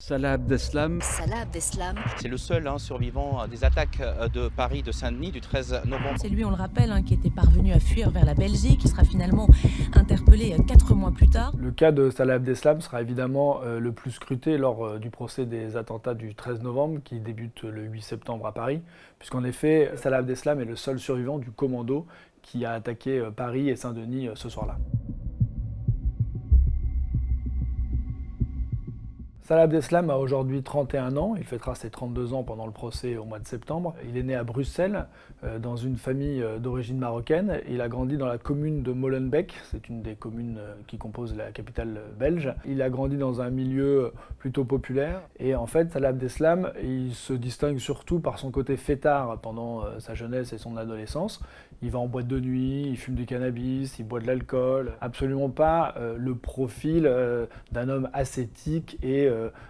Salah Abdeslam. Salah Abdeslam. C'est le seul survivant des attaques de Paris de Saint-Denis du 13 novembre. C'est lui, on le rappelle, qui était parvenu à fuir vers la Belgique, qui sera finalement interpellé 4 mois plus tard. Le cas de Salah Abdeslam sera évidemment le plus scruté lors du procès des attentats du 13 novembre qui débute le 8 septembre à Paris, puisqu'en effet, Salah Abdeslam est le seul survivant du commando qui a attaqué Paris et Saint-Denis ce soir-là. Salah Abdeslam a aujourd'hui 31 ans, il fêtera ses 32 ans pendant le procès au mois de septembre. Il est né à Bruxelles, dans une famille d'origine marocaine. Il a grandi dans la commune de Molenbeek, c'est une des communes qui composent la capitale belge. Il a grandi dans un milieu plutôt populaire. Et en fait, Salah Abdeslam, il se distingue surtout par son côté fêtard pendant sa jeunesse et son adolescence. Il va en boîte de nuit, il fume du cannabis, il boit de l'alcool. Absolument pas le profil d'un homme ascétique et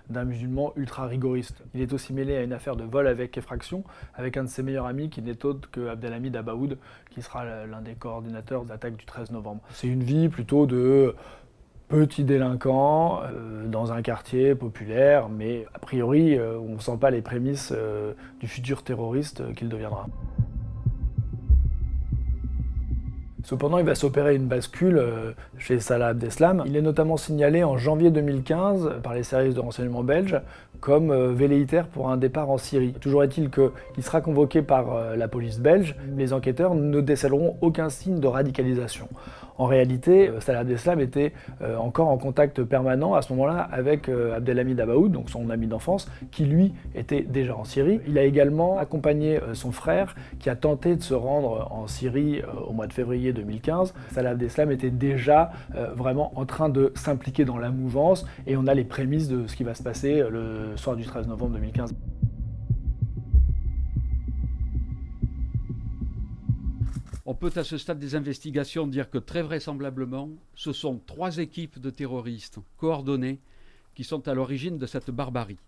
d'un musulman ultra rigoriste. Il est aussi mêlé à une affaire de vol avec effraction avec un de ses meilleurs amis qui n'est autre que Abdelhamid Abaoud, qui sera l'un des coordinateurs de l'attaque du 13 novembre. C'est une vie plutôt de petit délinquant dans un quartier populaire, mais a priori on ne sent pas les prémices du futur terroriste qu'il deviendra. Cependant, il va s'opérer une bascule chez Salah Abdeslam. Il est notamment signalé en janvier 2015 par les services de renseignement belges comme velléitaire pour un départ en Syrie. Toujours est-il qu'il sera convoqué par la police belge. Les enquêteurs ne décèleront aucun signe de radicalisation. En réalité, Salah Abdeslam était encore en contact permanent à ce moment-là avec Abdelhamid Abaoud, donc son ami d'enfance, qui lui était déjà en Syrie. Il a également accompagné son frère qui a tenté de se rendre en Syrie au mois de février 2015. Salah Abdeslam était déjà vraiment en train de s'impliquer dans la mouvance et on a les prémices de ce qui va se passer le soir du 13 novembre 2015. On peut à ce stade des investigations dire que très vraisemblablement, ce sont 3 équipes de terroristes coordonnées qui sont à l'origine de cette barbarie.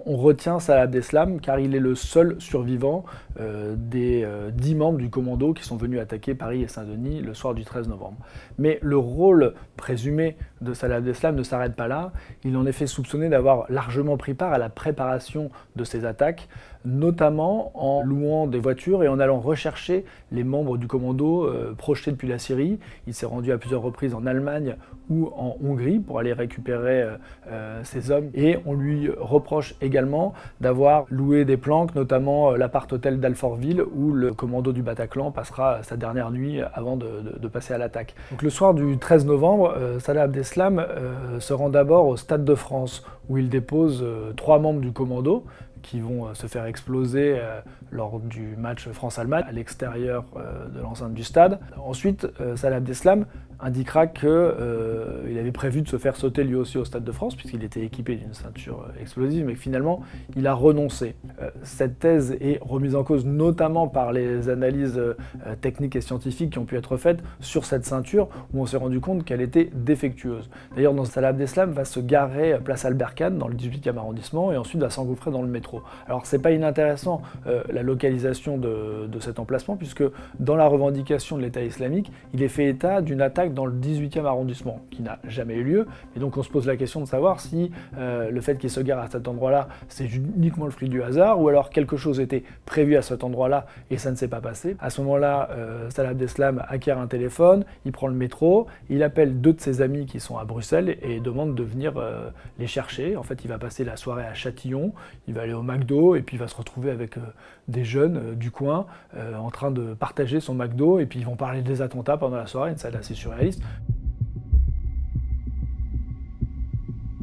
On retient Salah Abdeslam car il est le seul survivant des 10 membres du commando qui sont venus attaquer Paris et Saint-Denis le soir du 13 novembre. Mais le rôle présumé de Salah Abdeslam ne s'arrête pas là. Il est en effet soupçonné d'avoir largement pris part à la préparation de ces attaques, notamment en louant des voitures et en allant rechercher les membres du commando projetés depuis la Syrie. Il s'est rendu à plusieurs reprises en Allemagne ou en Hongrie pour aller récupérer ces hommes. Et on lui reproche également d'avoir loué des planques, notamment l'appart-hôtel d'Alfortville où le commando du Bataclan passera sa dernière nuit avant de passer à l'attaque. Donc le soir du 13 novembre, Salah Abdeslam se rend d'abord au Stade de France où il dépose 3 membres du commando qui vont se faire exploser lors du match France-Allemagne à l'extérieur de l'enceinte du stade. Ensuite, Salah Abdeslam indiquera qu'il avait prévu de se faire sauter lui aussi au Stade de France puisqu'il était équipé d'une ceinture explosive, mais finalement il a renoncé. Cette thèse est remise en cause notamment par les analyses techniques et scientifiques qui ont pu être faites sur cette ceinture où on s'est rendu compte qu'elle était défectueuse. D'ailleurs, Salah Abdeslam va se garer place Albert Kahn dans le 18e arrondissement et ensuite va s'engouffrer dans le métro. Alors c'est pas inintéressant la localisation de cet emplacement puisque dans la revendication de l'État islamique, il est fait état d'une attaque dans le 18e arrondissement, qui n'a jamais eu lieu. Et donc on se pose la question de savoir si le fait qu'il se gare à cet endroit-là, c'est uniquement le fruit du hasard, ou alors quelque chose était prévu à cet endroit-là et ça ne s'est pas passé. À ce moment-là, Salah Abdeslam acquiert un téléphone, il prend le métro, il appelle 2 de ses amis qui sont à Bruxelles et demande de venir les chercher. En fait, il va passer la soirée à Châtillon, il va aller au McDo et puis il va se retrouver avec des jeunes du coin en train de partager son McDo et puis ils vont parler des attentats pendant la soirée, une salle assez surréaliste.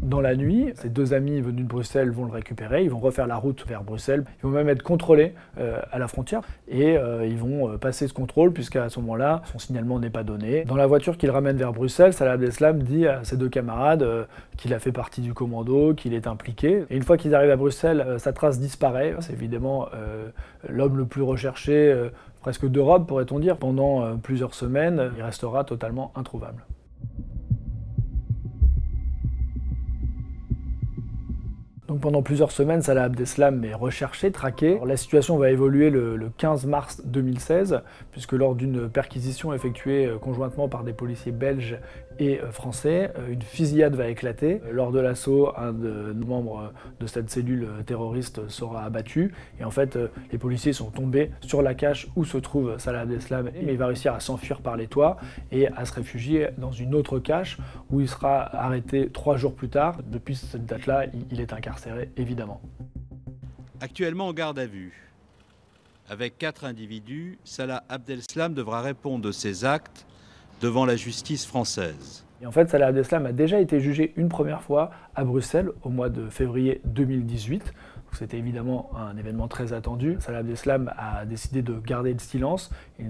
Dans la nuit, ses 2 amis venus de Bruxelles vont le récupérer, ils vont refaire la route vers Bruxelles, ils vont même être contrôlés à la frontière et ils vont passer ce contrôle puisqu'à ce moment-là, son signalement n'est pas donné. Dans la voiture qu'il ramène vers Bruxelles, Salah Abdeslam dit à ses 2 camarades qu'il a fait partie du commando, qu'il est impliqué. Et une fois qu'ils arrivent à Bruxelles, sa trace disparaît. C'est évidemment l'homme le plus recherché presque d'Europe, pourrait-on dire. Pendant plusieurs semaines, il restera totalement introuvable. Donc pendant plusieurs semaines, Salah Abdeslam est recherché, traqué. Alors, la situation va évoluer le 15 mars 2016, puisque lors d'une perquisition effectuée conjointement par des policiers belges et français. Une fusillade va éclater. Lors de l'assaut, un de nos membres de cette cellule terroriste sera abattu. Et en fait, les policiers sont tombés sur la cache où se trouve Salah Abdeslam. Mais il va réussir à s'enfuir par les toits et à se réfugier dans une autre cache où il sera arrêté 3 jours plus tard. Depuis cette date-là, il est incarcéré, évidemment. Actuellement en garde à vue. Avec 4 individus, Salah Abdeslam devra répondre de ses actes devant la justice française. Et en fait, Salah Abdeslam a déjà été jugé une première fois à Bruxelles au mois de février 2018. C'était évidemment un événement très attendu. Salah Abdeslam a décidé de garder le silence. Il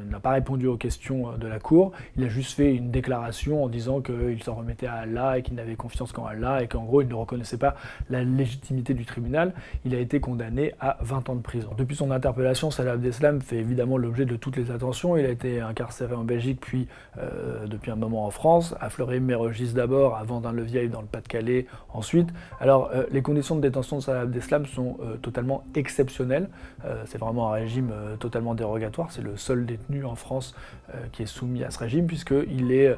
n'a pas répondu aux questions de la Cour. Il a juste fait une déclaration en disant qu'il s'en remettait à Allah et qu'il n'avait confiance qu'en Allah et qu'en gros, il ne reconnaissait pas la légitimité du tribunal. Il a été condamné à 20 ans de prison. Depuis son interpellation, Salah Abdeslam fait évidemment l'objet de toutes les attentions. Il a été incarcéré en Belgique, puis depuis un moment en France, à Fleury-Mérogis d'abord, à Vendin-le-Vieil dans le Pas-de-Calais ensuite. Alors, les conditions de détention de Salah Abdeslam sont totalement exceptionnelles. C'est vraiment un régime totalement dérogatoire. C'est le seul détenu en France qui est soumis à ce régime, puisqu'il est,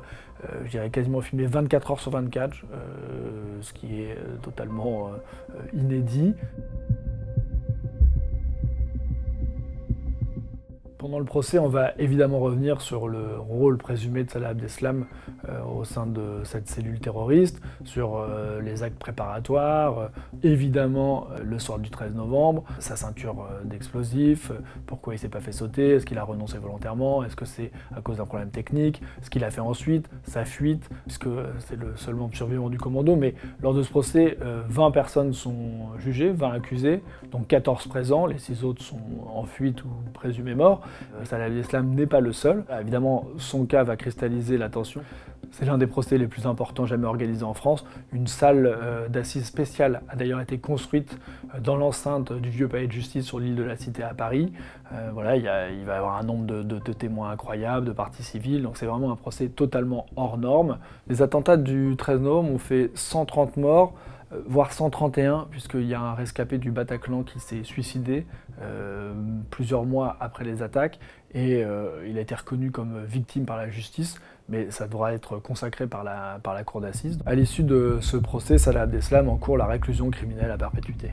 je dirais, quasiment filmé 24 heures sur 24, ce qui est totalement inédit. Pendant le procès, on va évidemment revenir sur le rôle présumé de Salah Abdeslam au sein de cette cellule terroriste, sur les actes préparatoires, évidemment le soir du 13 novembre, sa ceinture d'explosifs, pourquoi il ne s'est pas fait sauter, est-ce qu'il a renoncé volontairement, est-ce que c'est à cause d'un problème technique, ce qu'il a fait ensuite, sa fuite, puisque c'est le seul membre survivant du commando, mais lors de ce procès, 20 personnes sont jugées, 20 accusés, donc 14 présents, les 6 autres sont en fuite ou présumés morts. Salah Abdeslam n'est pas le seul. Évidemment, son cas va cristalliser l'attention. C'est l'un des procès les plus importants jamais organisés en France. Une salle d'assises spéciale a d'ailleurs été construite dans l'enceinte du vieux palais de justice sur l'île de la Cité à Paris. Voilà, il va y avoir un nombre de témoins incroyables, de parties civiles, donc c'est vraiment un procès totalement hors norme. Les attentats du 13 novembre ont fait 130 morts, voire 131, puisqu'il y a un rescapé du Bataclan qui s'est suicidé plusieurs mois après les attaques, et il a été reconnu comme victime par la justice, mais ça devra être consacré par la cour d'assises. À l'issue de ce procès, Salah Abdeslam encourt la réclusion criminelle à perpétuité.